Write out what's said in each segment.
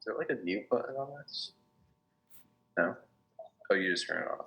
Is there like a mute button on this? No? Oh, you just turn it off.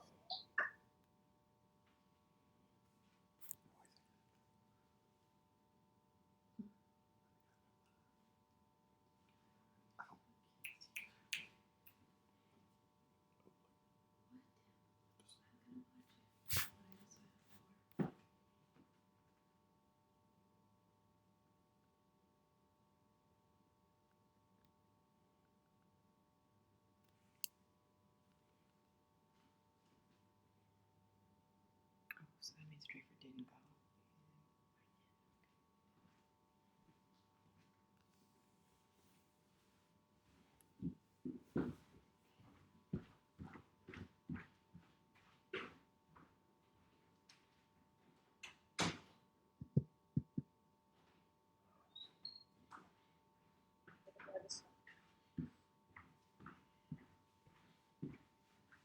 So that means Draper didn't go.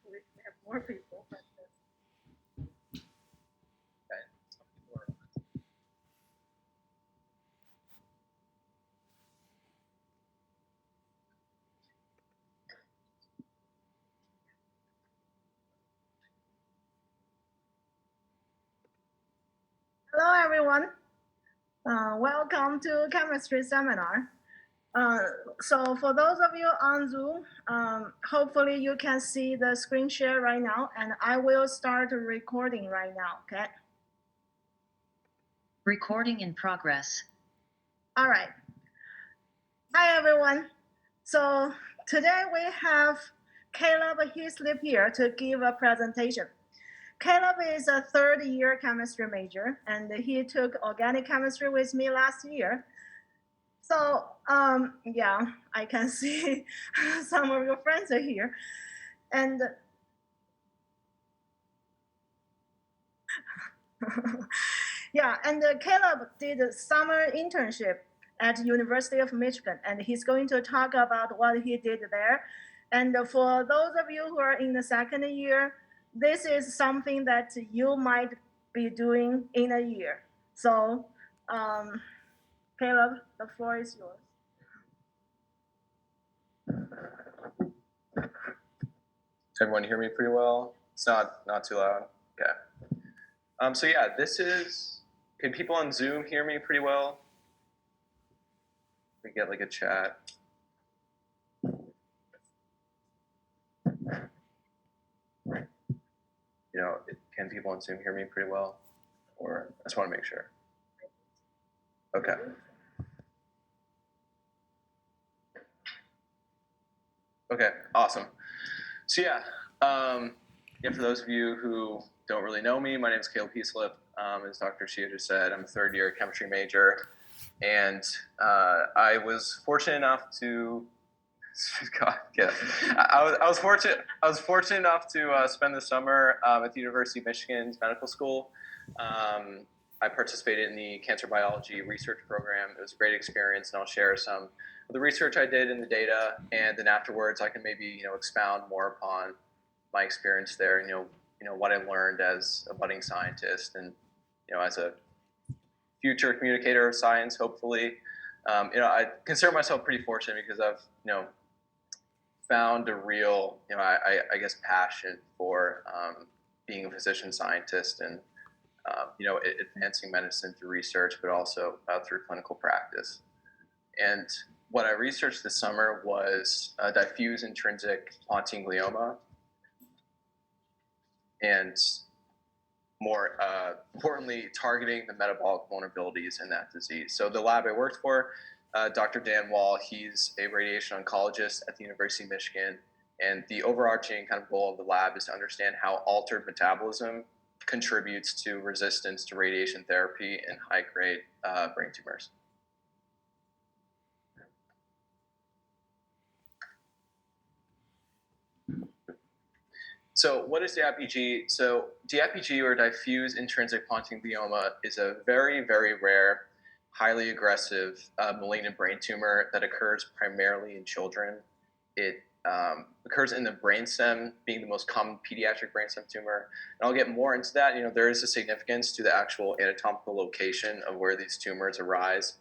We have more people. Hello, everyone. Welcome to chemistry seminar. So for those of you on Zoom, hopefully you can see the screen share right now, and I will start recording right now, okay? Recording in progress. All right. Hi, everyone. So today we have Caleb Heaslip here to give a presentation. Caleb is a third-year chemistry major, and he took organic chemistry with me last year. So, yeah, I can see some of your friends are here. And yeah, and Caleb did a summer internship at University of Michigan, and he's going to talk about what he did there. And for those of you who are in the second year, this is something that you might be doing in a year. So, Caleb, the floor is yours. Everyone hear me pretty well? It's not too loud? Okay. So yeah, can people on Zoom hear me pretty well? We get like a chat. You know, can people on Zoom hear me pretty well? Or I just want to make sure. Okay. Okay, awesome. So yeah, for those of you who don't really know me, my name is Caleb Heaslip. As Dr. Shia just said, I'm a third-year chemistry major, and I was fortunate enough to. God, yeah. I was fortunate enough to spend the summer at the University of Michigan's medical school. I participated in the cancer biology research program. It was a great experience, and I'll share some of the research I did and the data, and then afterwards I can maybe expound more upon my experience there, and what I learned as a budding scientist, and as a future communicator of science, hopefully. I consider myself pretty fortunate because I've found a real, I guess, passion for being a physician scientist and, advancing medicine through research, but also through clinical practice. And what I researched this summer was diffuse intrinsic pontine glioma, and more importantly, targeting the metabolic vulnerabilities in that disease. So the lab I worked for, Dr. Dan Wall, he's a radiation oncologist at the University of Michigan, and the overarching kind of goal of the lab is to understand how altered metabolism contributes to resistance to radiation therapy in high-grade brain tumors. So what is DIPG? So DIPG, or diffuse intrinsic pontine glioma, is a very, very rare, highly aggressive malignant brain tumor that occurs primarily in children. It occurs in the brainstem, being the most common pediatric brainstem tumor. And I'll get more into that. There is a significance to the actual anatomical location of where these tumors arise,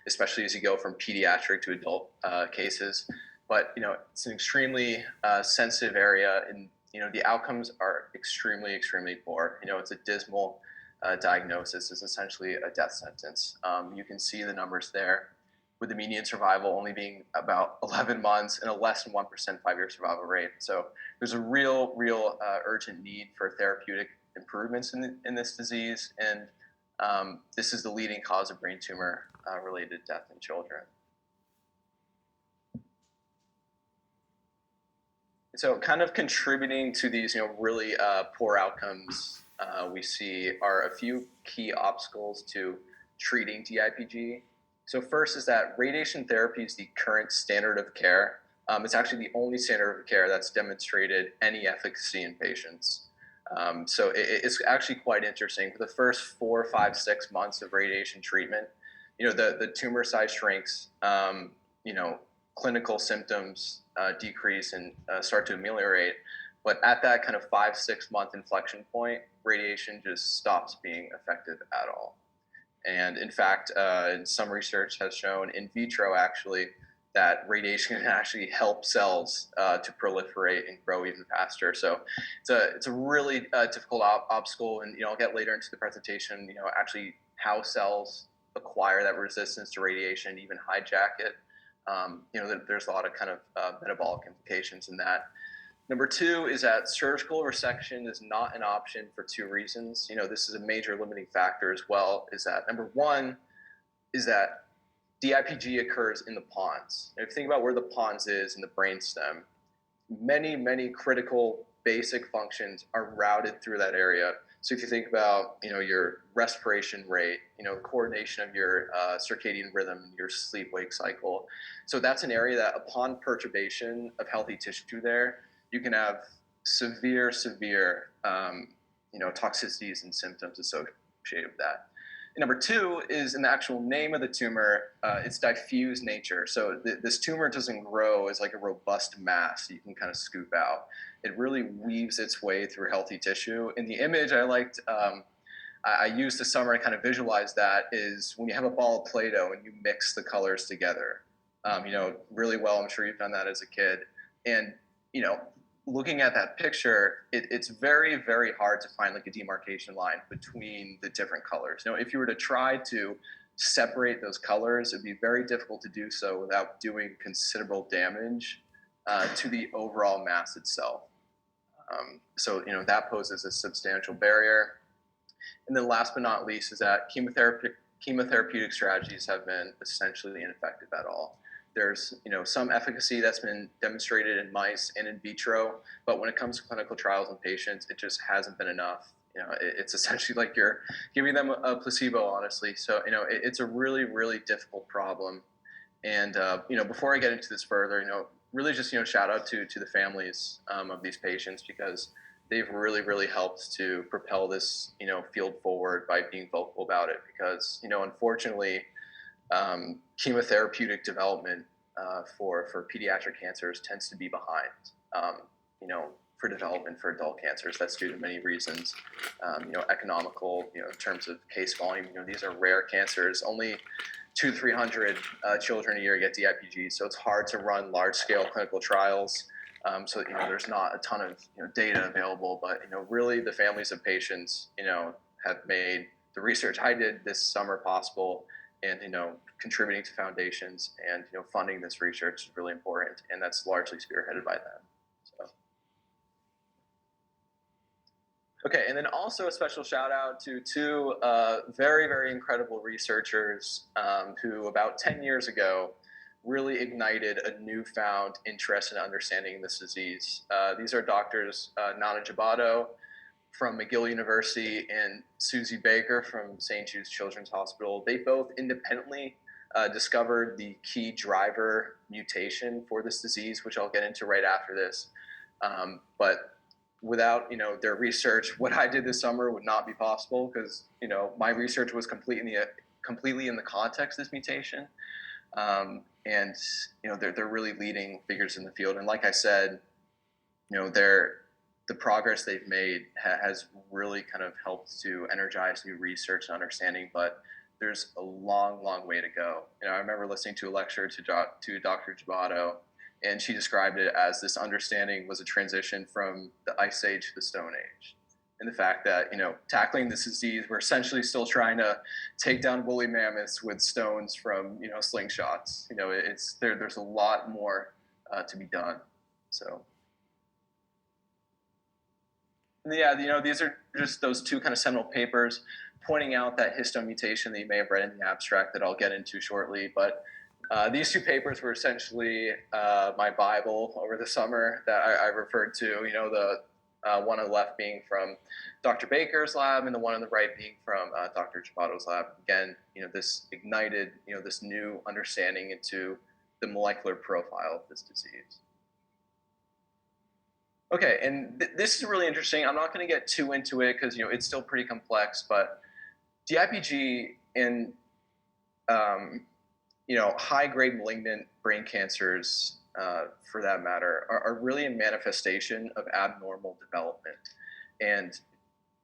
especially as you go from pediatric to adult cases. but it's an extremely sensitive area, and the outcomes are extremely, extremely poor. It's a dismal diagnosis. It's essentially a death sentence. You can see the numbers there, with the median survival only being about 11 months and a less than 1% 5-year survival rate. So there's a real urgent need for therapeutic improvements in this disease, and this is the leading cause of brain tumor related death in children. So kind of contributing to these really poor outcomes we see are a few key obstacles to treating DIPG. So first is that radiation therapy is the current standard of care. It's actually the only standard of care that's demonstrated any efficacy in patients. So it's actually quite interesting. For the first 4, 5, 6 months of radiation treatment, the tumor size shrinks, clinical symptoms decrease and start to ameliorate. But at that kind of 5, 6 month inflection point, radiation just stops being effective at all. And in fact, some research has shown in vitro actually that radiation can actually help cells to proliferate and grow even faster. So it's a really difficult obstacle, and I'll get later into the presentation. Actually how cells acquire that resistance to radiation, even hijack it. There's a lot of kind of metabolic implications in that. Number 2 is that surgical resection is not an option for 2 reasons. This is a major limiting factor as well, is that number 1 is that DIPG occurs in the pons. If you think about where the pons is in the brainstem, many critical basic functions are routed through that area. So if you think about, your respiration rate, the coordination of your circadian rhythm, your sleep-wake cycle. So that's an area that upon perturbation of healthy tissue there, you can have severe, toxicities and symptoms associated with that. And number 2 is in the actual name of the tumor, it's diffuse nature. So this tumor doesn't grow as like a robust mass you can kind of scoop out. It really weaves its way through healthy tissue. In the image I liked, I used this summer to kind of visualize that is when you have a ball of Play-Doh and you mix the colors together, really well. I'm sure you've done that as a kid. And, looking at that picture, it's very, very hard to find like a demarcation line between the different colors. If you were to try to separate those colors, it'd be very difficult to do so without doing considerable damage to the overall mass itself. So that poses a substantial barrier. And then last but not least is that chemotherapeutic strategies have been essentially ineffective at all. There's some efficacy that's been demonstrated in mice and in vitro, but when it comes to clinical trials in patients, it just hasn't been enough. It's essentially like you're giving them a placebo, honestly. So it's a really, really difficult problem. And before I get into this further, really just shout out to the families of these patients, because they've really, really helped to propel this field forward by being vocal about it. Because unfortunately, chemotherapeutic development for pediatric cancers tends to be behind, for development for adult cancers. That's due to many reasons, economical, in terms of case volume. These are rare cancers. Only 200-300 children a year get DIPG, so it's hard to run large-scale clinical trials. So there's not a ton of data available, but really the families of patients have made the research I did this summer possible. And contributing to foundations and funding this research is really important, and that's largely spearheaded by them. So. Okay, and then also a special shout out to 2 very, very incredible researchers who about 10 years ago really ignited a newfound interest in understanding this disease. These are doctors Nana Jabato from McGill University and Susie Baker from St. Jude's Children's Hospital. They both independently discovered the key driver mutation for this disease, which I'll get into right after this. But without their research, what I did this summer would not be possible, because my research was completely in the context of this mutation. And they're really leading figures in the field. And like I said, the progress they've made has really kind of helped to energize new research and understanding, but there's a long way to go. I remember listening to a lecture to Dr. Jabato, And she described it as this understanding was a transition from the Ice Age to the Stone Age. And the fact that, tackling this disease, we're essentially still trying to take down woolly mammoths with stones from, slingshots. There's a lot more to be done. So, and yeah, these are just those two kind of seminal papers pointing out that histone mutation that you may have read in the abstract that I'll get into shortly. But these two papers were essentially my Bible over the summer that I referred to, the one on the left being from Dr. Baker's lab and the one on the right being from Dr. Chabato's lab. Again, this ignited, this new understanding into the molecular profile of this disease. Okay, and this is really interesting. I'm not going to get too into it because, it's still pretty complex, but DIPG in high-grade malignant brain cancers, for that matter, are really a manifestation of abnormal development. And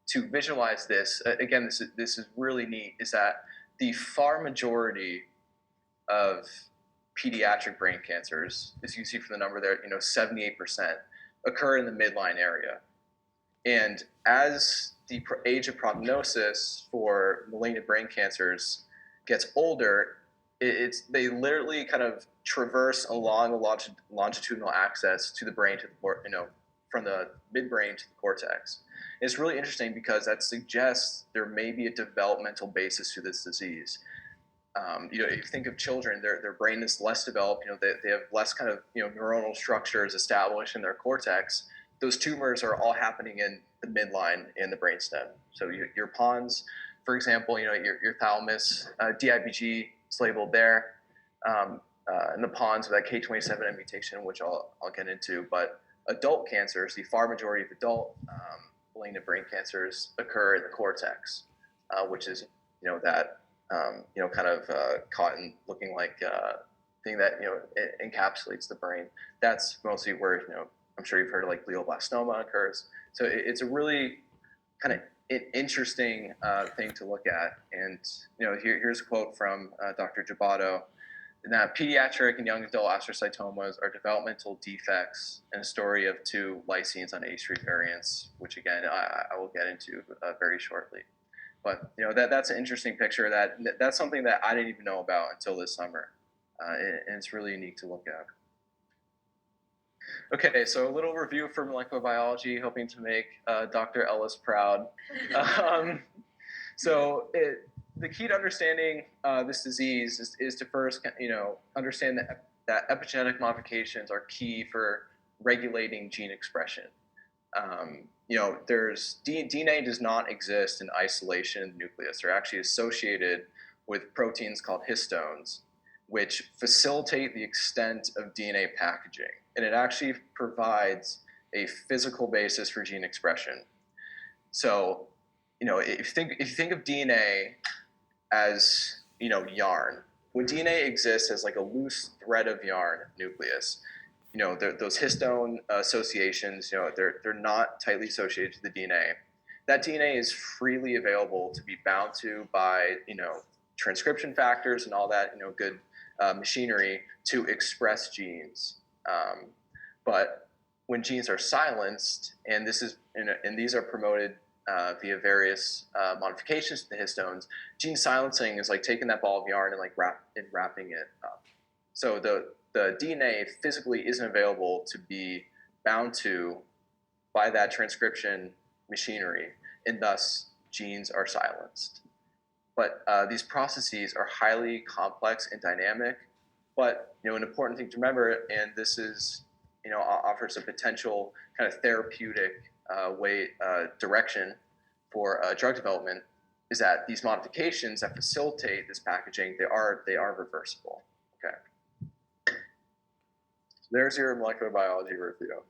to visualize this, again, this is really neat, is that the far majority of pediatric brain cancers, as you see from the number there, 78%, occur in the midline area. And as the age of prognosis for malignant brain cancers gets older, they literally kind of traverse along a longitudinal axis to the brain, from the midbrain to the cortex. And it's really interesting because that suggests there may be a developmental basis to this disease. If you think of children, their brain is less developed. They have less kind of neuronal structures established in their cortex. Those tumors are all happening in the midline in the brainstem. So your pons, for example, your thalamus, DIPG is labeled there, and the pons with that K27M mutation, which I'll get into. But adult cancers, the far majority of adult malignant brain cancers occur in the cortex, which is that kind of cotton looking like thing that encapsulates the brain. That's mostly where I'm sure you've heard of like glioblastoma occurs. So it's a really kind of an interesting thing to look at. And here's a quote from Dr. Jabato, that pediatric and young adult astrocytomas are developmental defects and a story of two lysines on H3 variants, which again I will get into very shortly. But that's an interesting picture. That's something that I didn't even know about until this summer, and it's really unique to look at. Okay, so a little review for molecular biology, hoping to make Dr. Ellis proud. The key to understanding this disease is to first, understand that epigenetic modifications are key for regulating gene expression. DNA does not exist in isolation in the nucleus. They're actually associated with proteins called histones, which facilitate the extent of DNA packaging. And it actually provides a physical basis for gene expression. So, if you think of DNA as, yarn, when DNA exists as like a loose thread of yarn nucleus, those histone associations, they're not tightly associated to the DNA. That DNA is freely available to be bound to by, transcription factors and all that, good machinery to express genes. But when genes are silenced, and these are promoted via various modifications to the histones, gene silencing is like taking that ball of yarn and wrapping it up. So the DNA physically isn't available to be bound to by that transcription machinery, and thus genes are silenced. But these processes are highly complex and dynamic. But an important thing to remember, and this is offers a potential kind of therapeutic direction for drug development, is that these modifications that facilitate this packaging, they are reversible. Okay. There's your molecular biology review.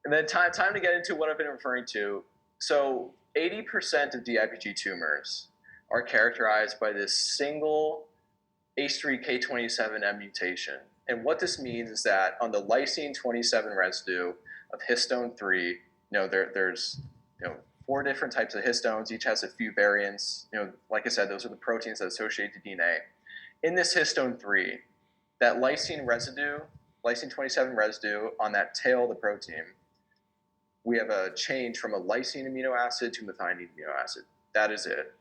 And then time to get into what I've been referring to. So 80% of DIPG tumors are characterized by this single H3K27M mutation. And what this means is that on the lysine 27 residue of histone 3, there's 4 different types of histones. Each has a few variants. Like I said, those are the proteins that associate to DNA. In this histone 3, that lysine residue lysine 27 residue on that tail of the protein, we have a change from a lysine amino acid to methionine amino acid. That is it.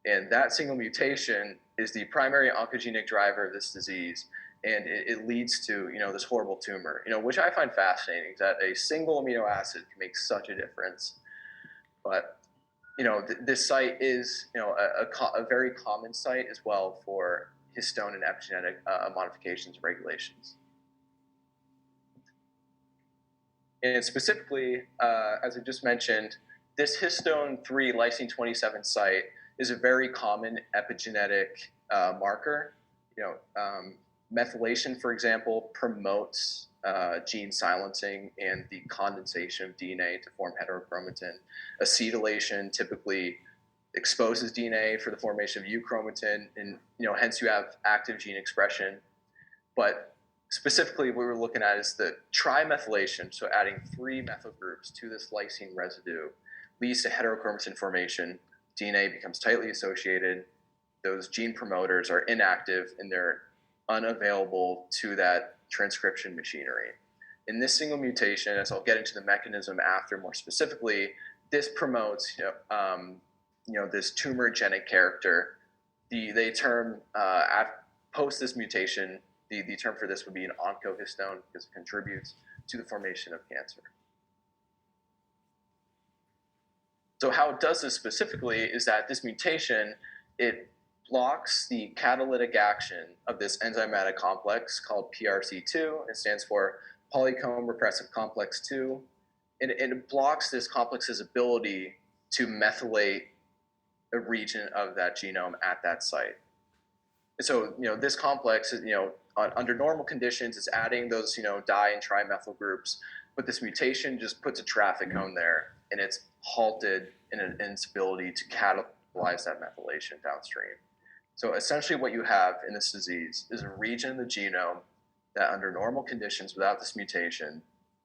And that single mutation is the primary oncogenic driver of this disease, and it leads to this horrible tumor. Which I find fascinating, that a single amino acid can make such a difference. But this site is a very common site as well for histone and epigenetic modifications and regulations. And specifically, as I just mentioned, this histone 3 lysine 27 site is a very common epigenetic marker. Methylation, for example, promotes gene silencing and the condensation of DNA to form heterochromatin. Acetylation typically exposes DNA for the formation of euchromatin, and hence you have active gene expression. But specifically, what we're looking at is the trimethylation, so adding 3 methyl groups to this lysine residue leads to heterochromatin formation. DNA becomes tightly associated. Those gene promoters are inactive and they're unavailable to that transcription machinery. In this single mutation, as I'll get into the mechanism after more specifically, this promotes this tumorigenic character. They term post this mutation, the term for this would be an oncohistone because it contributes to the formation of cancer. So how it does this specifically is that this mutation, it blocks the catalytic action of this enzymatic complex called PRC2. It stands for polycomb repressive complex 2. And it blocks this complex's ability to methylate a region of that genome at that site. And so, this complex is, under normal conditions is adding those, di and trimethyl groups, but this mutation just puts a traffic cone there, and it's halted in its ability to catalyze that methylation downstream. So essentially what you have in this disease is a region of the genome that under normal conditions without this mutation,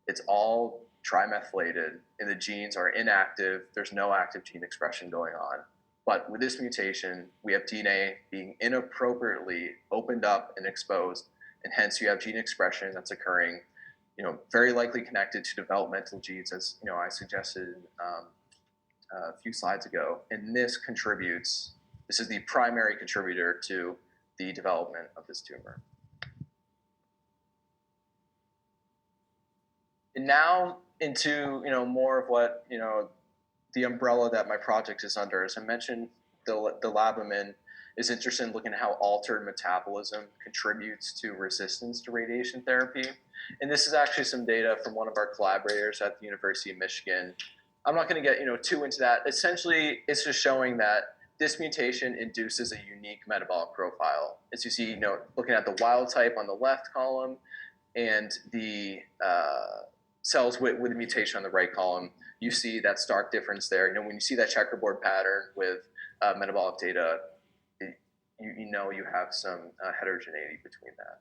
it's all trimethylated and the genes are inactive. There's no active gene expression going on. But with this mutation, we have DNA being inappropriately opened up and exposed, and hence you have gene expression that's occurring, very likely connected to developmental genes, as I suggested a few slides ago. And this is the primary contributor to the development of this tumor. And now into more of what the umbrella that my project is under. As I mentioned, the lab I'm in is interested in looking at how altered metabolism contributes to resistance to radiation therapy. And this is actually some data from one of our collaborators at the University of Michigan. I'm not going to get too into that. Essentially, it's just showing that this mutation induces a unique metabolic profile. As you see, looking at the wild type on the left column and the cells with the mutation on the right column, you see that stark difference there. When you see that checkerboard pattern with metabolic data, you have some heterogeneity between that.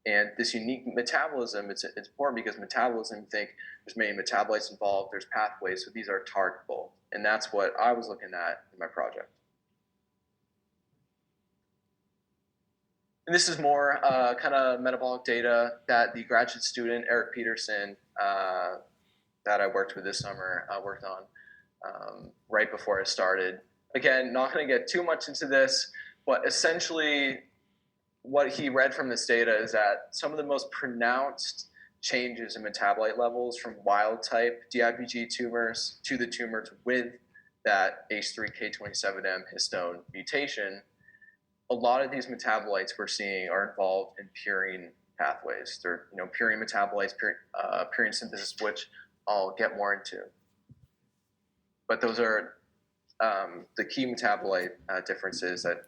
And this unique metabolism, it's important because metabolism, think there's many metabolites involved, there's pathways, so these are targetable. And that's what I was looking at in my project. And this is more kind of metabolic data that the graduate student, Eric Peterson, that I worked with this summer, worked on right before I started. Again, not going to get too much into this, but essentially what he read from this data is that some of the most pronounced changes in metabolite levels from wild type DIPG tumors to the tumors with that H3K27M histone mutation, a lot of these metabolites we're seeing are involved in purine pathways. They're purine metabolites, purine synthesis, which I'll get more into. But those are the key metabolite differences that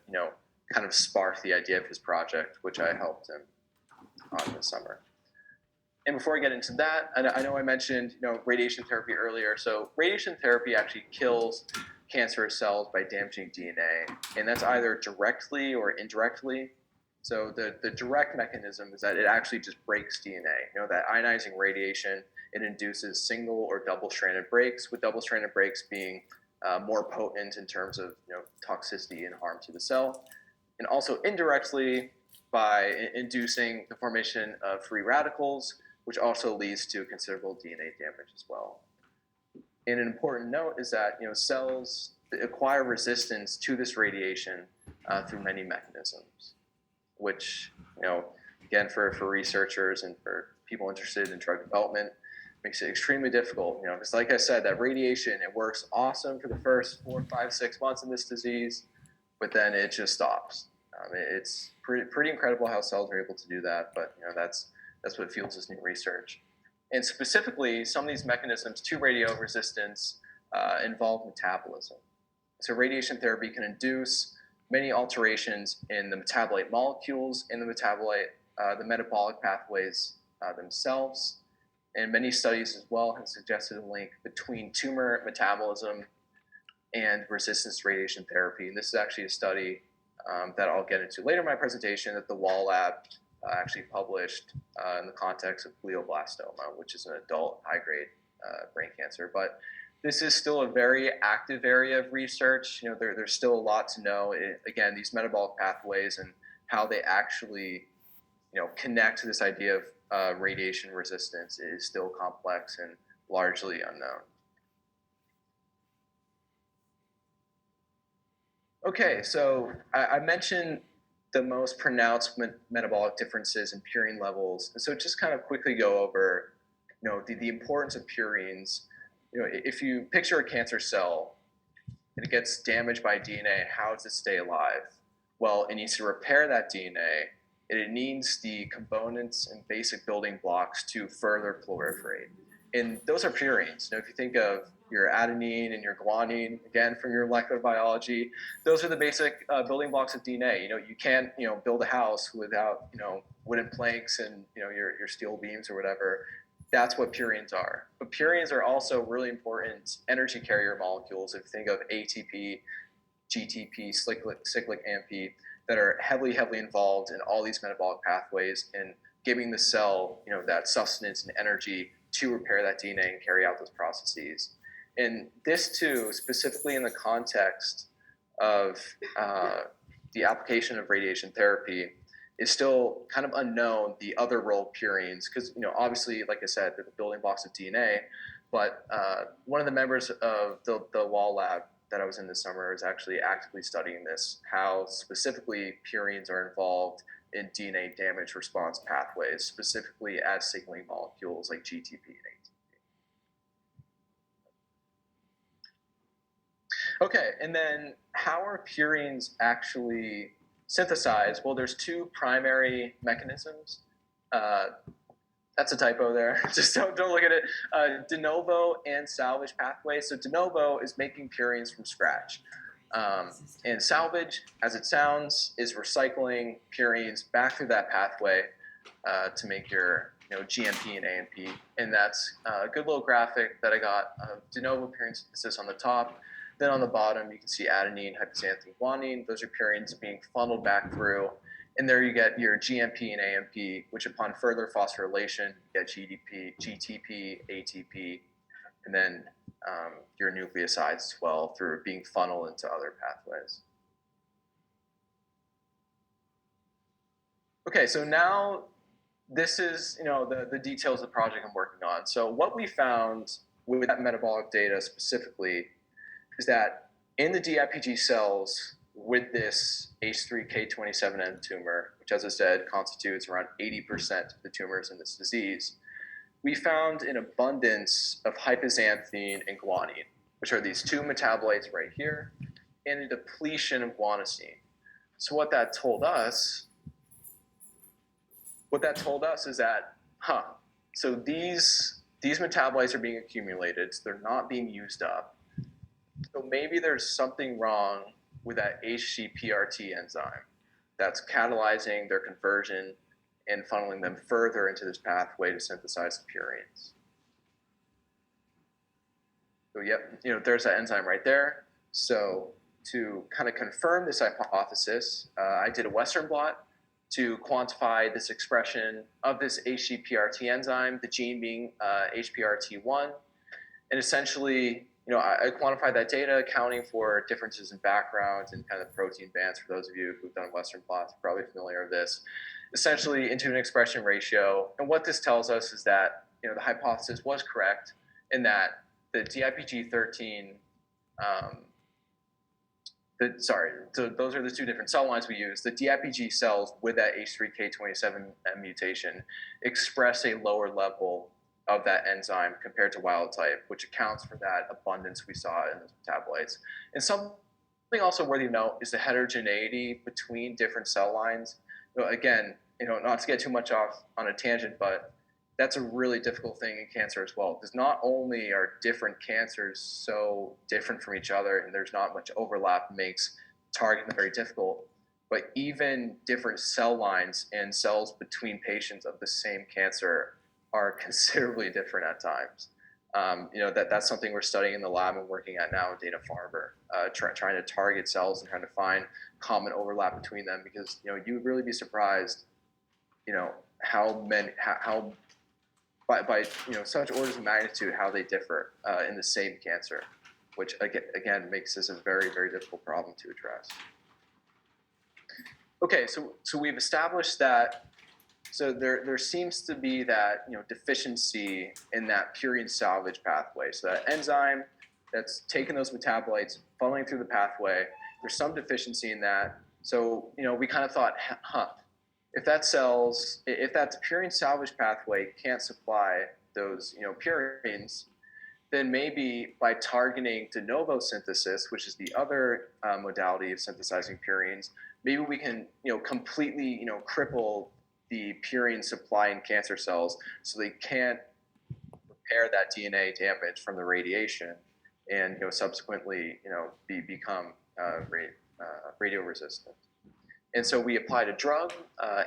kind of sparked the idea of his project, which I helped him on this summer. And before I get into that, I know I mentioned radiation therapy earlier. So radiation therapy actually kills cancerous cells by damaging DNA, and that's either directly or indirectly. So the direct mechanism is that it actually just breaks DNA. That ionizing radiation, it induces single or double-stranded breaks, with double-stranded breaks being more potent in terms of toxicity and harm to the cell. And also indirectly, by inducing the formation of free radicals, which also leads to considerable DNA damage as well. And an important note is that cells acquire resistance to this radiation through many mechanisms, which again for researchers and for people interested in drug development makes it extremely difficult. Because like I said, that radiation, it works awesome for the first 4, 5, 6 months in this disease, but then it just stops. It's pretty incredible how cells are able to do that, but that's what fuels this new research. And specifically, some of these mechanisms to radio resistance involve metabolism. So radiation therapy can induce many alterations in the metabolite molecules in the metabolic pathways themselves. And many studies as well have suggested a link between tumor metabolism and resistance to radiation therapy. And this is actually a study that I'll get into later in my presentation that the Wall Lab actually published in the context of glioblastoma, which is an adult high-grade brain cancer. But this is still a very active area of research. There's still a lot to know. Again, these metabolic pathways and how they actually connect to this idea of radiation resistance is still complex and largely unknown. Okay, so I mentioned the most pronounced metabolic differences in purine levels. And so just kind of quickly go over, the importance of purines. If you picture a cancer cell and it gets damaged by DNA, how does it stay alive? Well, it needs to repair that DNA, and it needs the components and basic building blocks to further proliferate. And those are purines. If you think of your adenine and your guanine, again, from your molecular biology, those are the basic building blocks of DNA. You can't, build a house without, wooden planks and, your steel beams or whatever. That's what purines are. But purines are also really important energy carrier molecules. If you think of ATP, GTP, cyclic AMP, that are heavily involved in all these metabolic pathways and giving the cell, that sustenance and energy to repair that DNA and carry out those processes. And this too, specifically in the context of the application of radiation therapy, is still kind of unknown, the other role of purines, because obviously, like I said, they're the building blocks of DNA. But one of the members of the Wall Lab that I was in this summer is actually actively studying this, how specifically purines are involved in DNA damage response pathways, specifically as signaling molecules like GTP and ATP. Okay, and then how are purines actually synthesized? Well, there's two primary mechanisms. That's a typo there. Just don't look at it. De novo and salvage pathways. So de novo is making purines from scratch. And salvage, as it sounds, is recycling purines back through that pathway to make your GMP and AMP. And that's a good little graphic that I got of de novo purine synthesis on the top. Then on the bottom, you can see adenine, hypoxanthine, guanine. Those are purines being funneled back through. And there you get your GMP and AMP, which upon further phosphorylation, you get GTP, ATP, and then your nucleosides as well through being funneled into other pathways. Okay, so now this is the details of the project I'm working on. So what we found with that metabolic data specifically is that in the DIPG cells with this H3K27N tumor, which as I said constitutes around 80% of the tumors in this disease, we found an abundance of hypoxanthine and guanine, which are these two metabolites right here, and a depletion of guanosine. So what that told us is that, so these metabolites are being accumulated, so they're not being used up. So maybe there's something wrong with that HCPRT enzyme that's catalyzing their conversion and funneling them further into this pathway to synthesize the purines. So yep, there's that enzyme right there. So to kind of confirm this hypothesis, I did a Western blot to quantify this expression of this HCPRT enzyme, the gene being HPRT1. And essentially, I quantified that data, accounting for differences in backgrounds and kind of protein bands. For those of you who've done Western blots, are probably familiar with this. Essentially into an expression ratio. And what this tells us is that the hypothesis was correct in that the DIPG13, so those are the two different cell lines we use. The DIPG cells with that H3K27M mutation express a lower level of that enzyme compared to wild type, which accounts for that abundance we saw in those metabolites. And something also worthy of note is the heterogeneity between different cell lines. Again, not to get too much off on a tangent, but that's a really difficult thing in cancer as well, because not only are different cancers so different from each other and there's not much overlap, makes targeting them very difficult, but even different cell lines and cells between patients of the same cancer are considerably different at times. That's something we're studying in the lab and working at now with Dana-Farber, trying to target cells and trying to find common overlap between them, because you would really be surprised, how by such orders of magnitude how they differ in the same cancer, which again makes this a very, very difficult problem to address. Okay, so we've established that. So there seems to be that deficiency in that purine salvage pathway. So that enzyme that's taking those metabolites, funneling through the pathway, there's some deficiency in that. So we kind of thought, if that purine salvage pathway can't supply those purines, then maybe by targeting de novo synthesis, which is the other modality of synthesizing purines, maybe we can completely cripple the purine supply in cancer cells so they can't repair that DNA damage from the radiation and subsequently become radio resistant. And so we applied a drug,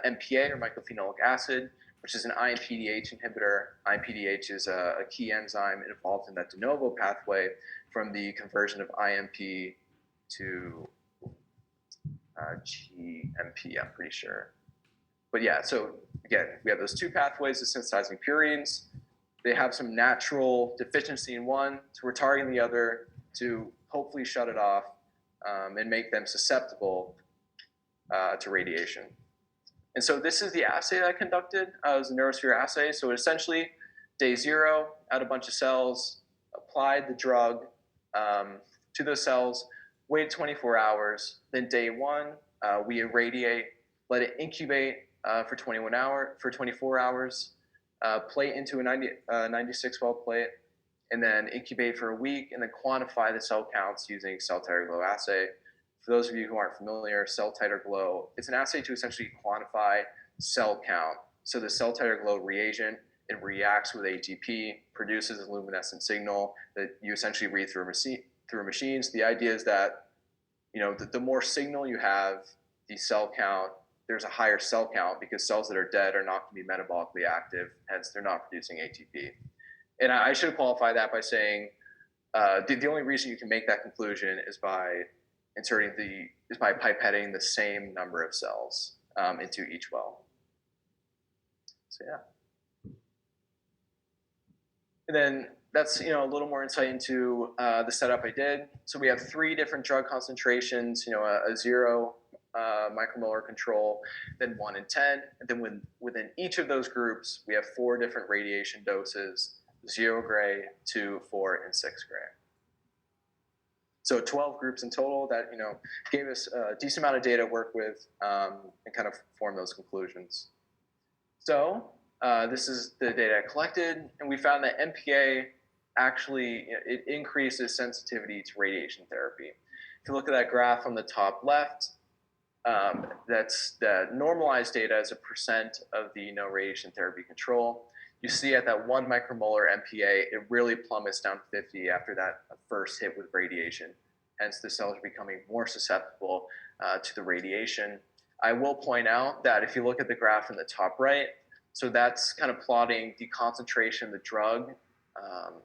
MPA or mycophenolic acid, which is an IMPDH inhibitor. IMPDH is a key enzyme involved in that de novo pathway from the conversion of IMP to GMP, I'm pretty sure. But yeah, so again, we have those two pathways of synthesizing purines. They have some natural deficiency in one, so we're targeting the other to hopefully shut it off and make them susceptible to radiation. And so this is the assay that I conducted. It was a neurosphere assay. So essentially, day 0, out a bunch of cells, applied the drug to those cells, waited 24 hours. Then day 1, we irradiate, let it incubate for 24 hours, plate into a 96 well plate, and then incubate for a week, and then quantify the cell counts using cell titer glow assay. For those of you who aren't familiar, cell titer glow, it's an assay to essentially quantify cell count. So the cell titer glow reagent, it reacts with ATP, produces a luminescent signal that you essentially read through machines. The idea is that the more signal you have, the cell count, there's a higher cell count because cells that are dead are not going to be metabolically active, hence they're not producing ATP. And I should qualify that by saying the only reason you can make that conclusion is by pipetting the same number of cells into each well. So yeah. And then that's a little more insight into the setup I did. So we have 3 different drug concentrations, a 0 micromolar control, then 1 and 10. And then within each of those groups, we have 4 different radiation doses, 0 gray, 2, 4, and 6 gray. So 12 groups in total that gave us a decent amount of data to work with and kind of form those conclusions. So this is the data I collected, and we found that MPA actually it increases sensitivity to radiation therapy. If you look at that graph on the top left, that's the normalized data as a percent of the no radiation therapy control. You see at that 1 micromolar MPA, it really plummets down to 50 after that first hit with radiation. Hence, the cells are becoming more susceptible to the radiation. I will point out that if you look at the graph in the top right, so that's kind of plotting the concentration of the drug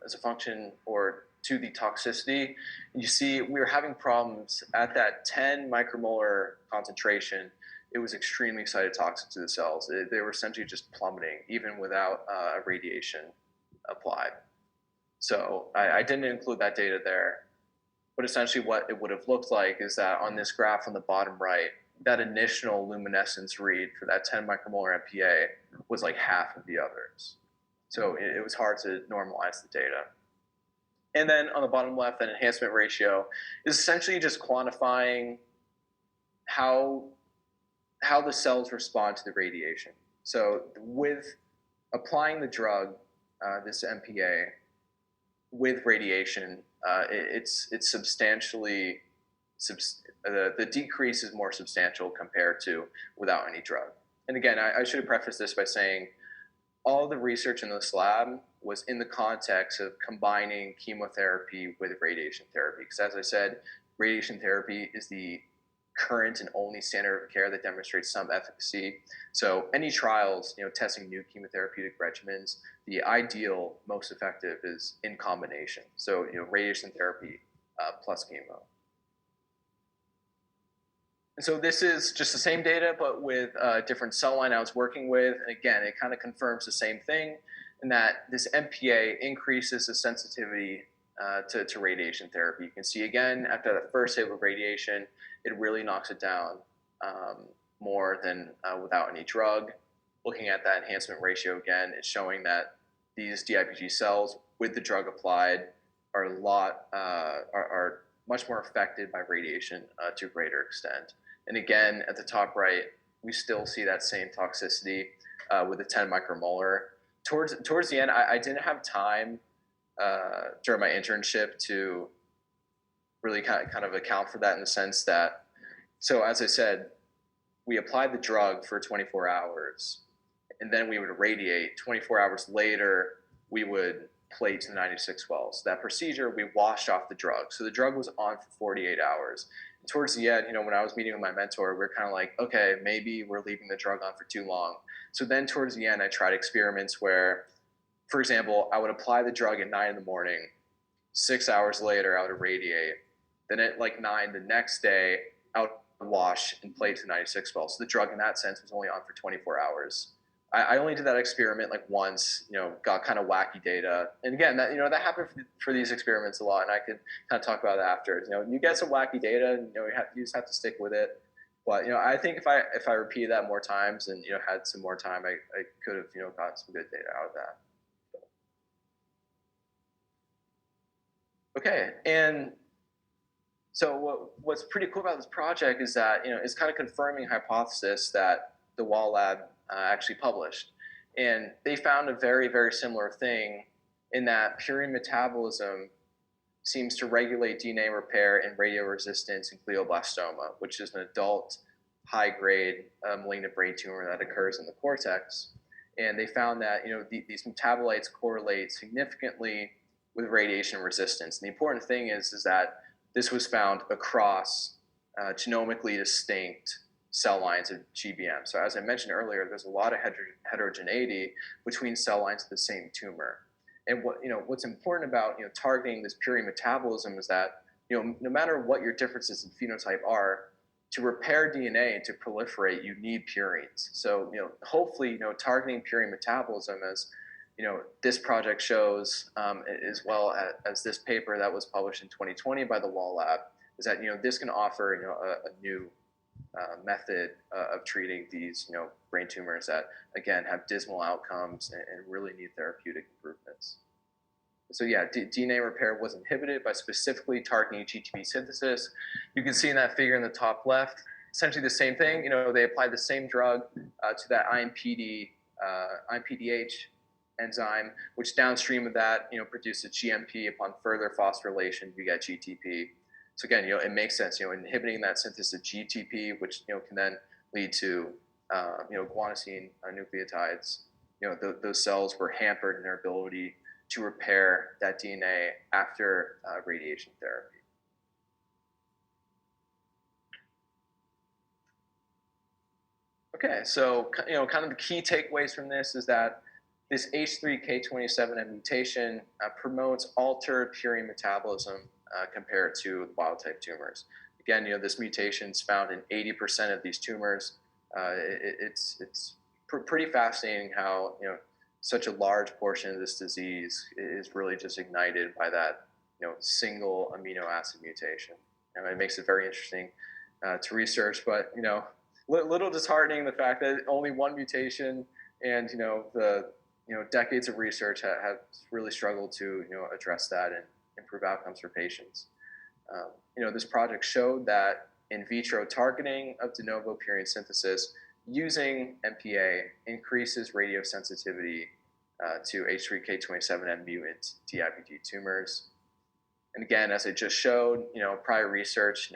as a function or to the toxicity. And you see we were having problems at that 10 micromolar concentration. It was extremely cytotoxic to the cells. They were essentially just plummeting, even without radiation applied. So I didn't include that data there. But essentially what it would have looked like is that on this graph on the bottom right, that initial luminescence read for that 10 micromolar MPa was like half of the others. So it was hard to normalize the data. And then on the bottom left, that enhancement ratio is essentially just quantifying how the cells respond to the radiation. So with applying the drug, this MPA, with radiation, it's substantially, the decrease is more substantial compared to without any drug. And again, I should have prefaced this by saying all the research in this lab was in the context of combining chemotherapy with radiation therapy. Because as I said, radiation therapy is the current and only standard of care that demonstrates some efficacy. So any trials, testing new chemotherapeutic regimens, the ideal, most effective is in combination. So, radiation therapy plus chemo. And so this is just the same data, but with a different cell line I was working with. And again, it kind of confirms the same thing in that this MPA increases the sensitivity to radiation therapy. You can see again, after that first wave of radiation, it really knocks it down more than without any drug. Looking at that enhancement ratio again, it's showing that these DIPG cells with the drug applied are much more affected by radiation to a greater extent. And again, at the top right, we still see that same toxicity with the 10 micromolar. Towards the end, I didn't have time during my internship to really kind of account for that in the sense that, so as I said, we applied the drug for 24 hours, and then we would irradiate. 24 hours later, we would plate to the 9612. So that procedure, we washed off the drug. So the drug was on for 48 hours. And towards the end, when I was meeting with my mentor, we were kind of like, okay, maybe we're leaving the drug on for too long. So then towards the end, I tried experiments where, for example, I would apply the drug at 9 in the morning. 6 hours later, I would irradiate. Then at like 9 the next day, I would wash and plate to 9612. So the drug in that sense was only on for 24 hours. I only did that experiment like once, got kind of wacky data. And again, that happened for these experiments a lot, and I could kind of talk about it after. You get some wacky data, and you just have to stick with it. But I think if I repeated that more times and had some more time, I could have gotten some good data out of that. Okay, and so what's pretty cool about this project is that it's kind of confirming a hypothesis that the Wall Lab actually published, and they found a very, very similar thing in that purine metabolism seems to regulate DNA repair and radioresistance in glioblastoma, which is an adult high-grade malignant brain tumor that occurs in the cortex. And they found that these metabolites correlate significantly with radiation resistance. And the important thing is that this was found across genomically distinct cell lines of GBM. So as I mentioned earlier, there's a lot of heterogeneity between cell lines of the same tumor. And what's important about targeting this purine metabolism is that no matter what your differences in phenotype are, to repair DNA and to proliferate, you need purines. So hopefully targeting purine metabolism, as this project shows, as well as this paper that was published in 2020 by the Wall Lab, is that this can offer a new method of treating these brain tumors that again have dismal outcomes and really need therapeutic improvements. So yeah, DNA repair was inhibited by specifically targeting GTP synthesis. You can see in that figure in the top left, essentially the same thing. They applied the same drug to that IMPDH enzyme, which downstream of that produces GMP. Upon further phosphorylation, you get GTP. So again, it makes sense, inhibiting that synthesis of GTP, which can then lead to guanosine nucleotides. Those cells were hampered in their ability to repair that DNA after radiation therapy. Okay, so kind of the key takeaways from this is that this H3K27M mutation promotes altered purine metabolism compared to wild-type tumors. Again, this mutation is found in 80% of these tumors. It's pretty fascinating how such a large portion of this disease is really just ignited by that, single amino acid mutation. And it makes it very interesting to research, but, little disheartening the fact that only one mutation and, the, decades of research have really struggled to, address that and improve outcomes for patients. This project showed that in vitro targeting of de novo purine synthesis using MPA increases radiosensitivity to H3K27M mutant DIPG tumors. And again, as I just showed, prior research,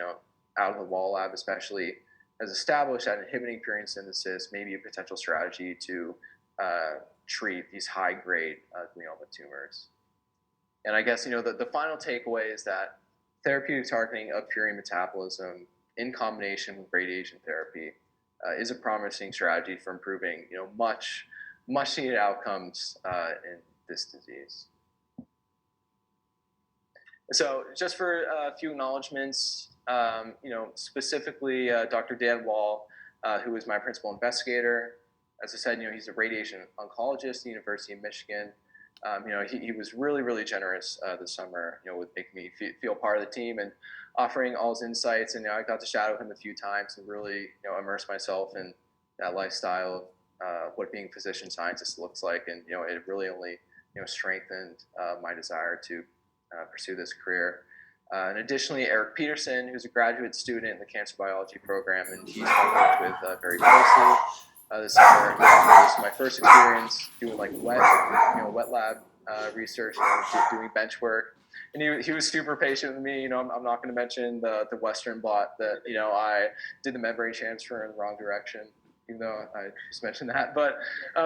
out of the wall lab especially, has established that inhibiting purine synthesis may be a potential strategy to treat these high-grade glioma tumors. And I guess, the final takeaway is that therapeutic targeting of purine metabolism in combination with radiation therapy is a promising strategy for improving, much needed outcomes in this disease. So just for a few acknowledgements, specifically Dr. Dan Wall, who is my principal investigator. As I said, he's a radiation oncologist at the University of Michigan. He was really, really generous this summer, with making me feel part of the team and offering all his insights. And I got to shadow him a few times and really, immerse myself in that lifestyle of what being a physician scientist looks like. And it really only strengthened my desire to pursue this career. And additionally, Eric Peterson, who's a graduate student in the cancer biology program, and he's worked with very closely this summer. This is my first experience doing like wet lab research, doing bench work. And he was super patient with me. I'm not going to mention the Western blot that I did the membrane transfer in the wrong direction, even though I just mentioned that. But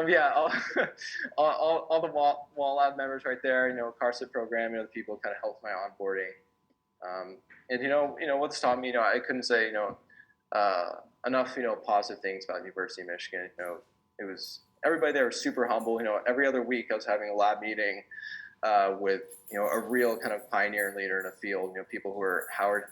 yeah, all the wall lab members right there, CARSIP program, the people kind of helped my onboarding. And what this taught me, I couldn't say enough positive things about the University of Michigan. It was everybody there was super humble. Every other week I was having a lab meeting with a real kind of pioneer and leader in the field. People who are Howard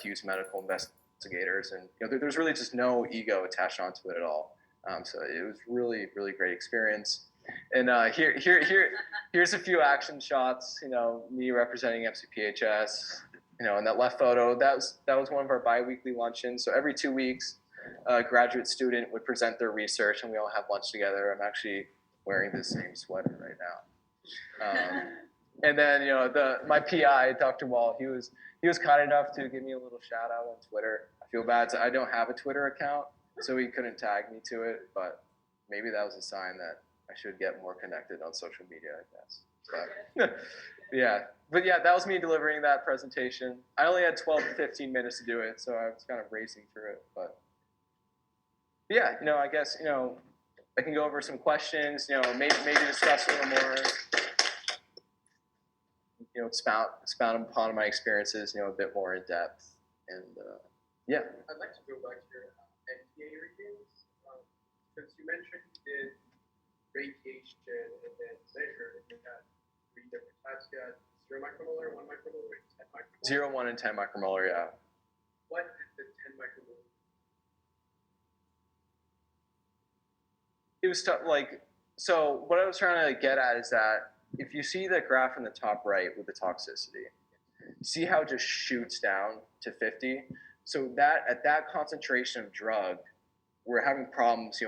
Hughes medical investigators, and there's really just no ego attached onto it at all. So it was really, really great experience. And here's a few action shots. Me representing MCPHS. In that left photo, that was one of our bi-weekly luncheons. So every 2 weeks, a graduate student would present their research, and we all have lunch together. I'm actually wearing the same sweater right now. And then my PI, Dr. Wall, he was kind enough to give me a little shout out on Twitter. I feel bad, I don't have a Twitter account, so he couldn't tag me to it. But maybe that was a sign that I should get more connected on social media, I guess. But, yeah. But yeah, that was me delivering that presentation. I only had 12 to 15 minutes to do it, so I was kind of racing through it. But yeah, I guess, I can go over some questions, maybe discuss a little more, expound upon my experiences, a bit more in depth. And yeah. I'd like to go back to your MPA readings. Since you mentioned you did radiation and then measured, and you had 3 different types. You had 0 micromolar, 1 micromolar, 10 micromolar. 0, 1, and 10 micromolar, yeah. What is the 10 micromolar? It was so what I was trying to get at is that if you see the graph in the top right with the toxicity, see how it just shoots down to 50? So that at that concentration of drug, we're having problems,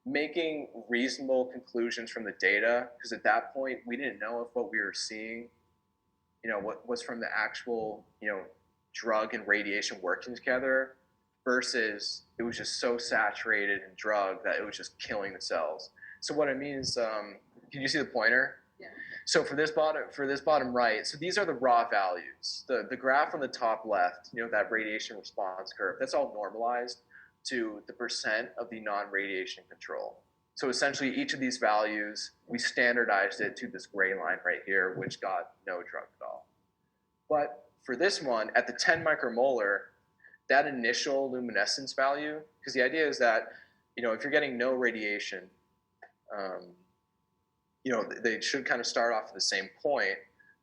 making reasonable conclusions from the data, because at that point we didn't know if what we were seeing, what was from the actual, drug and radiation working together, versus it was just so saturated in drug that it was just killing the cells. So what I mean is, can you see the pointer? Yeah. So for this bottom right, so these are the raw values. The graph on the top left, that radiation response curve, that's all normalized to the percent of the non-radiation control. So essentially each of these values, we standardized it to this gray line right here, which got no drug at all. But for this one, at the 10 micromolar, that initial luminescence value, because the idea is that, if you're getting no radiation, they should kind of start off at the same point,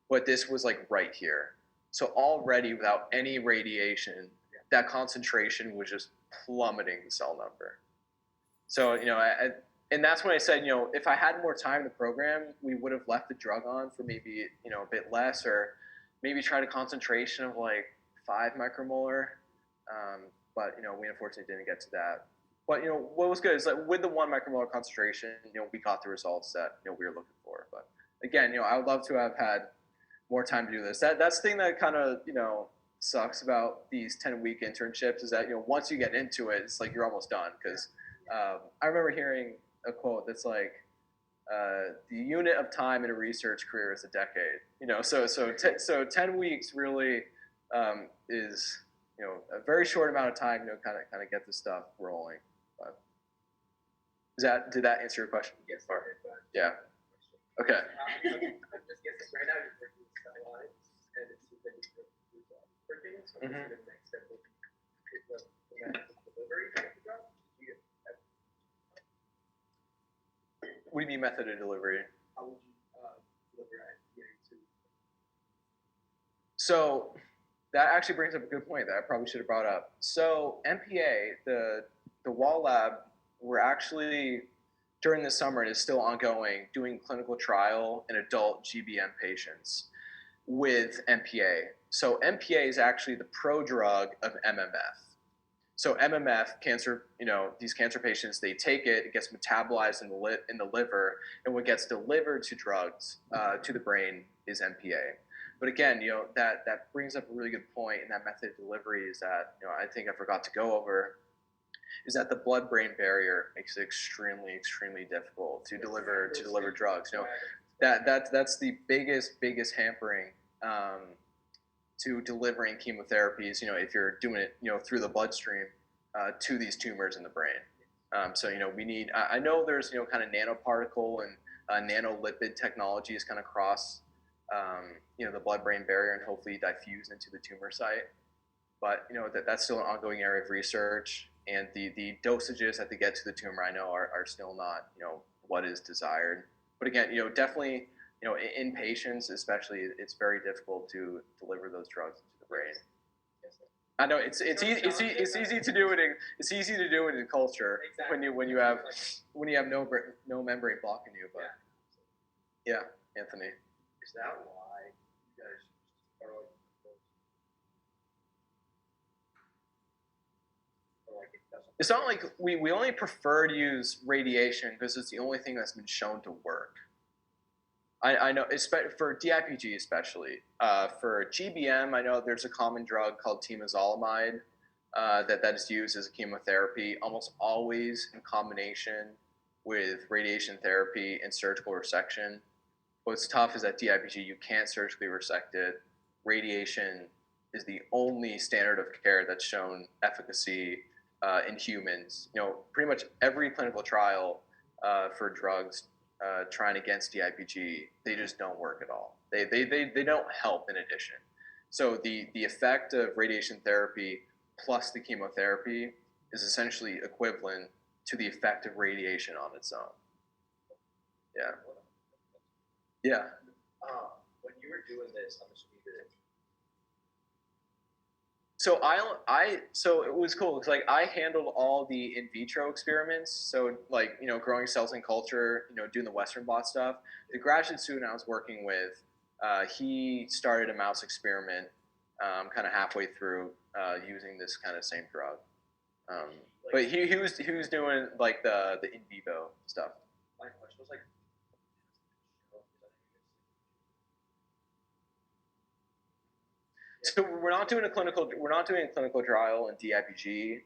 but this was like right here. So already without any radiation, that concentration was just plummeting the cell number. So, and that's when I said, if I had more time in the program, we would have left the drug on for maybe, a bit less, or maybe tried a concentration of like 5 micromolar. But, we unfortunately didn't get to that. But, what was good is that with the 1 micromolar concentration, we got the results that, we were looking for. But again, I would love to have had more time to do this. That's the thing that kind of, sucks about these 10-week internships is that, once you get into it, it's like you're almost done. Because I remember hearing a quote that's like, the unit of time in a research career is a decade. So 10 weeks really is, a very short amount of time, kind of get this stuff rolling. But did that answer your question? Yes, Yeah. Okay. I'm just guessing right now you're working with cell lines, and it seems like you're working. So the next step will be the delivery of the drug. What do you mean method of delivery? How would you deliver it to? So that actually brings up a good point that I probably should have brought up. So MPA, the Wall Lab, we're actually during the summer, it is still ongoing, doing clinical trial in adult GBM patients with MPA. So MPA is actually the prodrug of MMF. So MMF, cancer, these cancer patients, they take it, it gets metabolized in the liver, and what gets delivered to drugs, to the brain is MPA. But again, that brings up a really good point, and that method of delivery is that, I think I forgot to go over, is that the blood-brain barrier makes it extremely, extremely difficult to deliver drugs. That's the biggest hampering to delivering chemotherapies. If you're doing it, through the bloodstream to these tumors in the brain. So we need. I know there's kind of nanoparticle and nanolipid technologies kind of cross the blood-brain barrier and hopefully diffuse into the tumor site. But that's still an ongoing area of research, and the dosages that they get to the tumor, I know, are still not what is desired. But again, definitely, in patients especially, it's very difficult to deliver those drugs into the brain. I know it's easy to do it in culture when you have no membrane blocking you. But yeah, Anthony. Is that why you guys are like? It's not like we only prefer to use radiation because it's the only thing that's been shown to work. I know, for DIPG especially. For GBM, I know there's a common drug called temozolomide that is used as a chemotherapy, almost always in combination with radiation therapy and surgical resection. What's tough is that DIPG, you can't surgically resect it. Radiation is the only standard of care that's shown efficacy in humans. Pretty much every clinical trial for drugs trying against DIPG, they just don't work at all. They don't help in addition. So the effect of radiation therapy plus the chemotherapy is essentially equivalent to the effect of radiation on its own. Yeah. Yeah. When you were doing this, I'm assuming you did it. So it was cool because I handled all the in vitro experiments. So growing cells in culture, doing the Western blot stuff. The graduate student I was working with, he started a mouse experiment, kind of halfway through using this kind of same drug. But he was doing like the in vivo stuff. My question was like. So we're not doing a clinical trial in DIPG.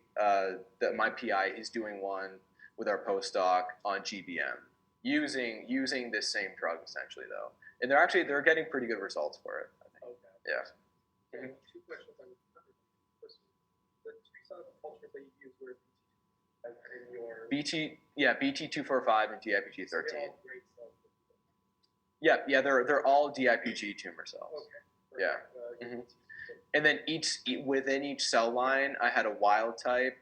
My PI, he's doing one with our postdoc on GBM, using this same drug essentially though, and they're getting pretty good results for it. I think. Okay. Yeah. Mm-hmm. Two questions on the three cell cultures that you used were in your BT245 and DIPG13. So they're all great cells. Yeah, they're all DIPG tumor cells. Okay. Yeah. Mm-hmm. And then within each cell line, I had a wild type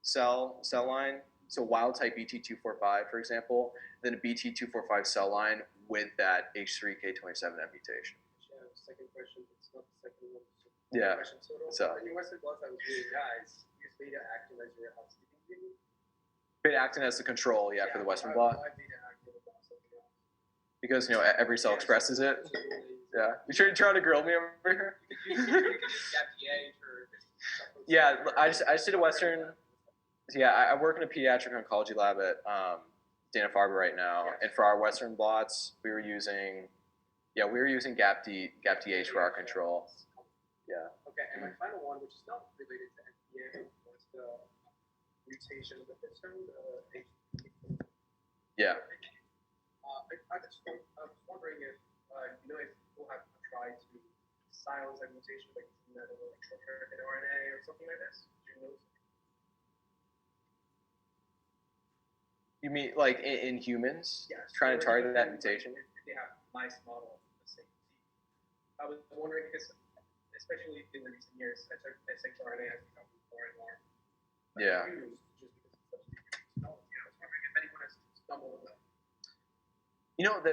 cell line. So wild type BT245, for example, then a BT245 cell line with that H3K27M mutation. Second question. It's not the second one. Yeah. So in your Western blots, I was really nice. Use beta actin as your housekeeping gene. Beta-actin as the control, for the Western blot, Why beta-actin about something else? because every cell expresses it. Absolutely. Yeah, you sure you're trying to grill me over here? You could use GAPDH or just something. Yeah, I just did a Western. Yeah, I work in a pediatric oncology lab at Dana-Farber right now, and for our Western blots, we were using GAPDH for our control. Yeah. Okay, and my final one, which is not related to FDA, was the mutation of the histone, the Yeah. I was wondering if if people have tried to silence that mutation, like that short-term RNA or something like this. Do you know? You mean like in humans? Yes. Trying to target that mutation? If they have mice model of the same disease. I was wondering because, especially in the recent years, shRNA has become more and more used just because it's such a good technology. I was wondering if anyone has stumbled on that.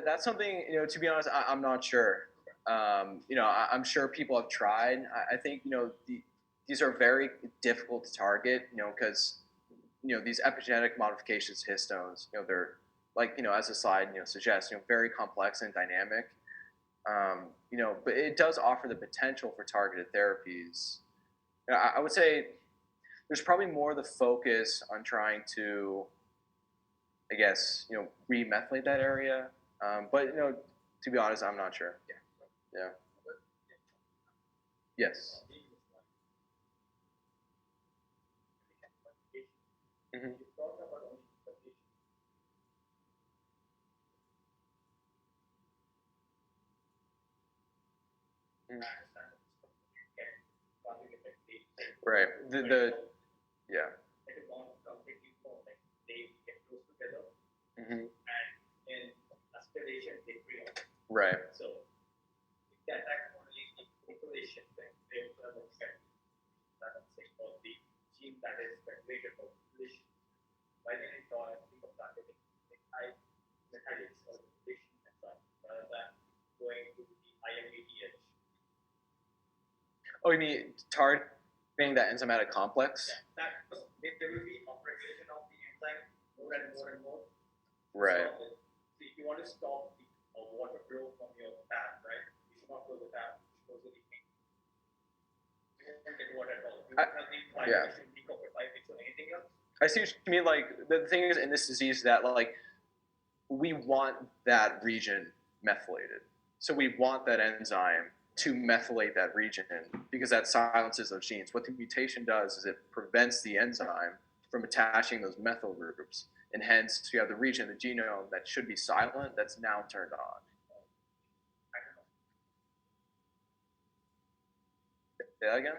That's something, to be honest, I'm not sure. I'm sure people have tried. I think, these are very difficult to target, because, these epigenetic modifications, histones, they're like, as a slide, suggests, very complex and dynamic. But it does offer the potential for targeted therapies. I would say there's probably more the focus on trying to, I guess, remethylate that area. But to be honest, I'm not sure. Yeah. Yes. Mm-hmm. Right. Yeah. Mm-hmm. Right. So if that only population thing, they will expect that the gene that is regulated for population. Why did it think of targeting the high mechanics or population rather than going to the IMADH? Oh, you mean targeting that enzymatic complex? Yeah, there will be upregulation of the enzyme more and more and more. Right. So if you want to stop the water flow from your tap, right? You should not close the tap. You should close the leaking. You won't get water at all. You won't have the vibration, decouple vibration, anything else. I see what you mean. Like the thing is in this disease that like we want that region methylated, so we want that enzyme to methylate that region because that silences those genes. What the mutation does is it prevents the enzyme from attaching those methyl groups, and hence you have the region of the genome that should be silent that's now turned on. Say that again?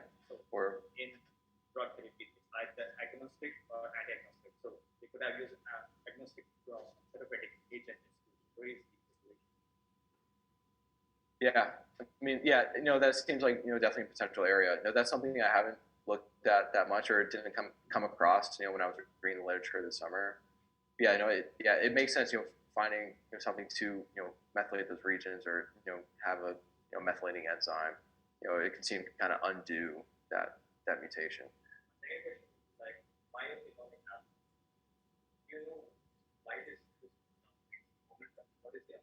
Or in drug therapy, it's either agnostic or anti-agnostic. So they could have used agnostic therapeutic agents to raise the population. yeah, I mean, that seems like definitely a potential area. That's something I haven't looked at that much, or didn't come across. When I was reading the literature this summer. Yeah, it makes sense. Finding something to methylate those regions, or have a methylating enzyme. It can seem to kind of undo that mutation. Second question, like why is it only now? Why this what is the application?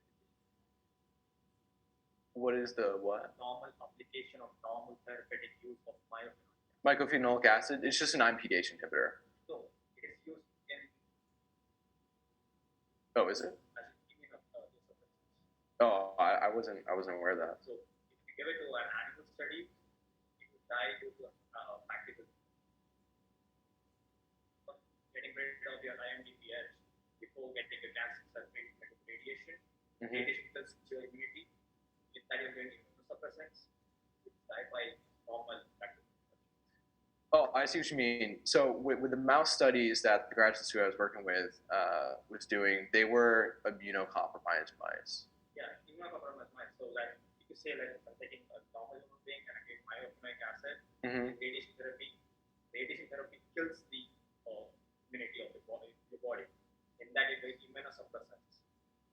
What is the what? Normal application of normal therapeutic use of myophenolic. Mycophenolic acid. It's just an IMPDH inhibitor. So it is used in. Oh, is it? As an immunosuppressant. Oh, I wasn't aware of that. So if you give it to an animal study, it would die due to bacterial. Getting rid of your IMDPH before getting a cancer sulfate radiation. Mm-hmm. Radiation kills your immunity. If that is going immunosuppressants, it die by normal bacteria. Oh, I see what you mean. So with the mouse studies that the graduate student I was working with was doing, they were immunocompromised mice. Yeah, immunocompromised mice. So like you could say like I'm taking a normal human being and I give myophenolic acid, Mm-hmm. radiation therapy. Radiation therapy kills the immunity of your body. And that is very immunosuppressants.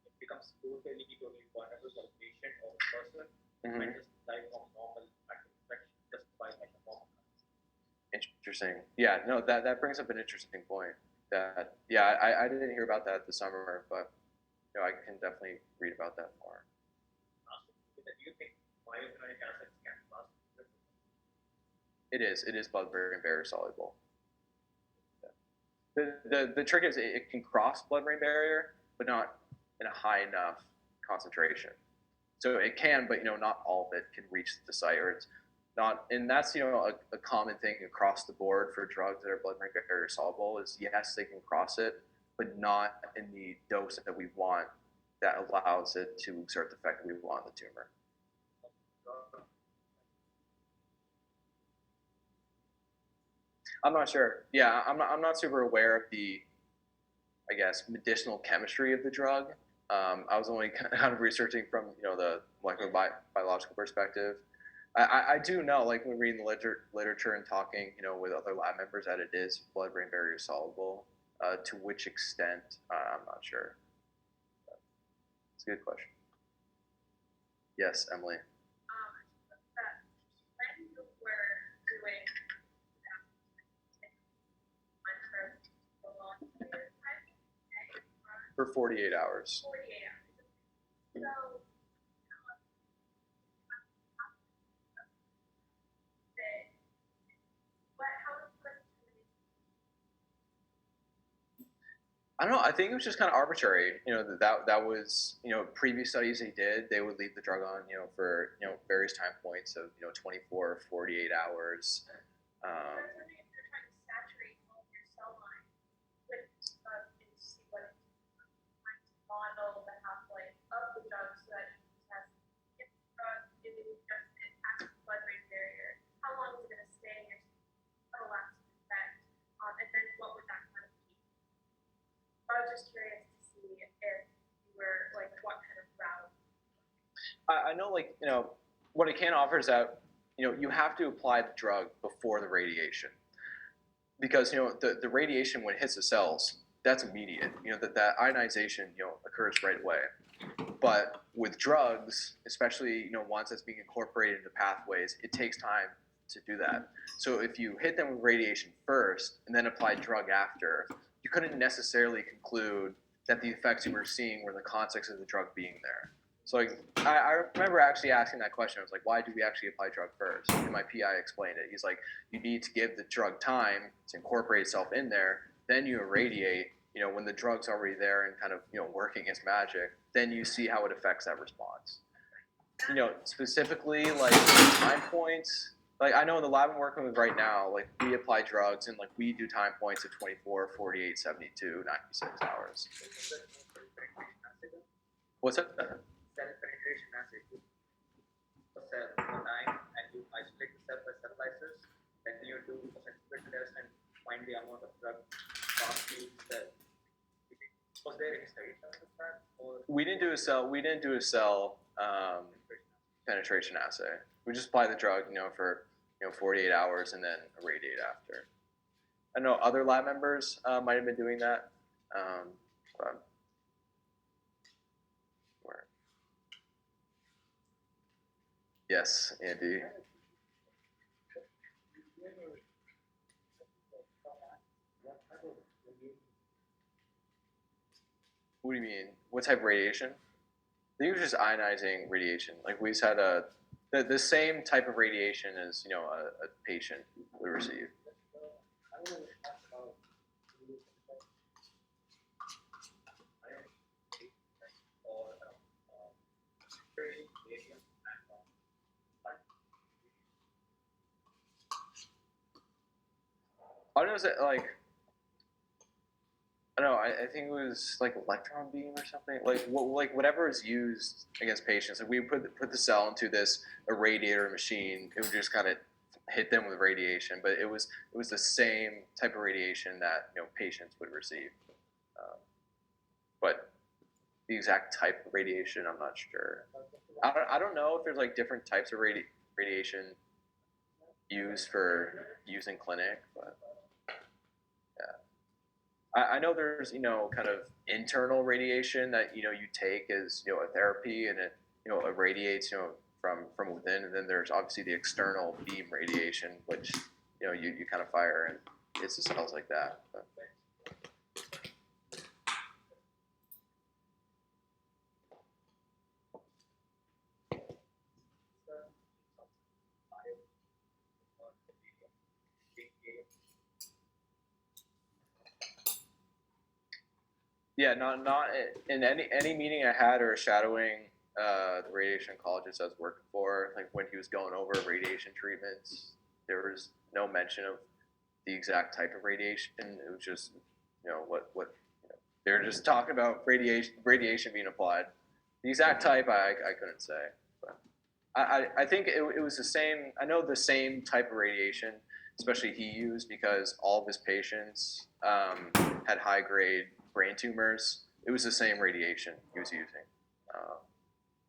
It becomes totally vulnerable for the patient or the person and just die from normal bacterial infection just by like a normal. Interesting. Yeah, no, that brings up an interesting point. that, yeah, I didn't hear about that this summer, but I can definitely read about that more. Do you think bioinorganic acids can cross? It is blood-brain barrier soluble. The trick is it can cross blood-brain barrier, but not in a high enough concentration. So it can, but not all of it can reach the site, or it's not. And that's a common thing across the board for drugs that are blood-brain barrier soluble. Is yes, they can cross it, but not in the dose that we want that allows it to exert the effect that we want on the tumor. I'm not sure. Yeah, I'm not super aware of the, I guess, medicinal chemistry of the drug. I was only kind of researching from the molecular biological perspective. I do know, like when reading the literature and talking with other lab members, that it is blood-brain barrier soluble. To which extent, I'm not sure. It's a good question. Yes, Emily. When you were doing For 48 hours. 48 hours. So, I don't know. I think it was just kind of arbitrary. That was previous studies they did. They would leave the drug on for various time points of 24, 48 hours. I was wondering if you're trying to saturate all of your cell lines with and see what it's trying to model the half-life of the drug so that you can test if the drug is just impacts the blood-brain barrier, how long is it going to stay in your lasting effect, and then what would that kind of be? I was just curious to see if you were like what kind of route. I know, what it can offer is that you have to apply the drug before the radiation, because the radiation when it hits the cells, that's immediate. That ionization occurs right away. But with drugs, especially ones that's being incorporated into pathways, it takes time to do that. So if you hit them with radiation first and then apply drug after, you couldn't necessarily conclude that the effects you were seeing were in the context of the drug being there. So I remember actually asking that question. I was like, why do we actually apply drug first? And my PI explained it. He's like, you need to give the drug time to incorporate itself in there. Then you irradiate, when the drug's already there and kind of, working its magic, then you see how it affects that response. Specifically like time points, like I know in the lab I'm working with right now, like we apply drugs and like we do time points of 24, 48, 72, 96 hours. What's that? Cell penetration assay. For cell for time, and you isolate the cell by cell lysis, then you do a sensitivity test and find the amount of drug passed through the cell. Was there any studies on that? Or We didn't do a cell penetration assay. We just apply the drug, for 48 hours and then irradiate after. I know other lab members might have been doing that, but yes, Andy. What do you mean? What type of radiation? I think it was just ionizing radiation. Like we just had the same type of radiation as a patient would receive. I don't know, is it like, I don't know, I think it was like electron beam or something. Like whatever is used against patients. Like we put the cell into this irradiator machine, it would just kind of hit them with radiation. But it was the same type of radiation that patients would receive. But the exact type of radiation, I'm not sure. I don't know if there's like different types of radiation used in clinic, but. I know there's kind of internal radiation that you take as a therapy, and it irradiates from within, and then there's obviously the external beam radiation, which you kind of fire and hits the cells like that. But, Yeah, not in any meeting I had or shadowing the radiation oncologist I was working for, like when he was going over radiation treatments, there was no mention of the exact type of radiation. It was just, what they were just talking about radiation being applied. The exact type I couldn't say. But I think it was the same. I know the same type of radiation, especially he used because all of his patients had high grade brain tumors. It was the same radiation he was using.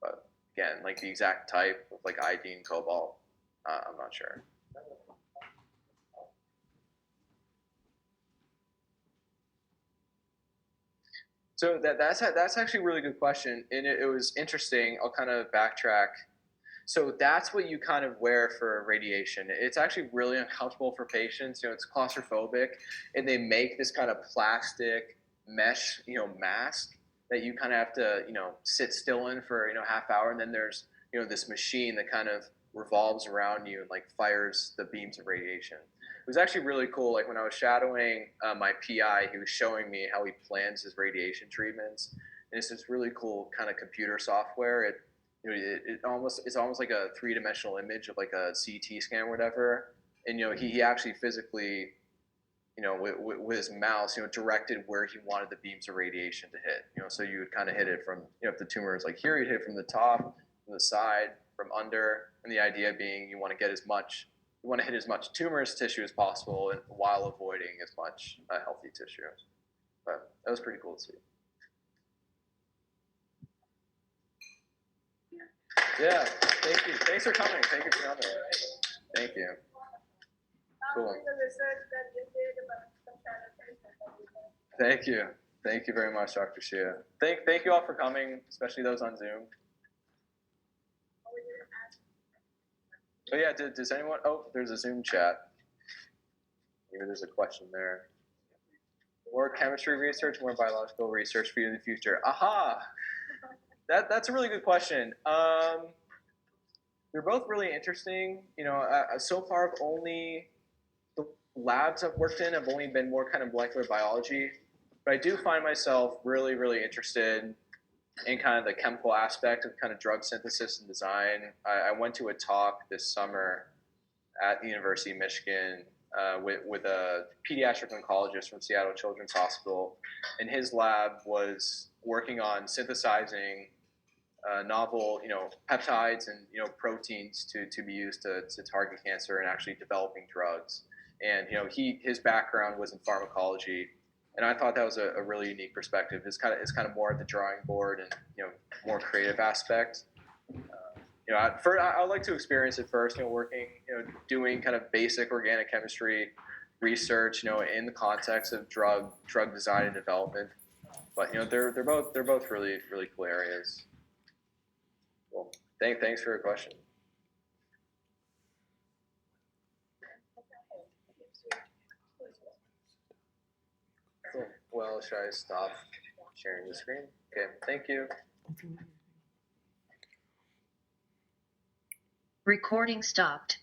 But again, like the exact type of like iodine, cobalt, I'm not sure. So that's actually a really good question, and it was interesting. I'll kind of backtrack. So that's what you kind of wear for radiation. It's actually really uncomfortable for patients. It's claustrophobic, and they make this kind of plastic mesh, mask that you kind of have to, sit still in for, half hour, and then there's, this machine that kind of revolves around you and like fires the beams of radiation. It was actually really cool. Like when I was shadowing my PI, he was showing me how he plans his radiation treatments, and it's this really cool kind of computer software. It's almost like a three-dimensional image of like a CT scan or whatever. And he actually physically, with his mouse, directed where he wanted the beams of radiation to hit. So you would kind of hit it from, if the tumor is like here, you'd hit it from the top, from the side, from under, and the idea being you want to hit as much tumorous tissue as possible, and while avoiding as much healthy tissue. But that was pretty cool to see. Yeah, thank you. Thanks for coming. Thank you for coming. Thank you. Cool. The research that you did about some kind of patient. Thank you. Thank you very much, Dr. Shia. Thank you all for coming, especially those on Zoom. Oh yeah, does anyone? Oh, there's a Zoom chat. Maybe there's a question there. More chemistry research, more biological research for you in the future. Aha! That's a really good question. They're both really interesting. So far, the labs I've worked in have only been more kind of molecular biology, but I do find myself really, really interested in kind of the chemical aspect of kind of drug synthesis and design. I went to a talk this summer at the University of Michigan with a pediatric oncologist from Seattle Children's Hospital, and his lab was working on synthesizing novel, peptides and proteins to be used to target cancer and actually developing drugs. And his background was in pharmacology, and I thought that was a really unique perspective. It's kind of more at the drawing board and more creative aspect. I would like to experience it first. Working, doing kind of basic organic chemistry research, in the context of drug design and development. But they're both really really cool areas. Well, thanks for your question. Cool. Well, should I stop sharing the screen? Okay, thank you. Recording stopped.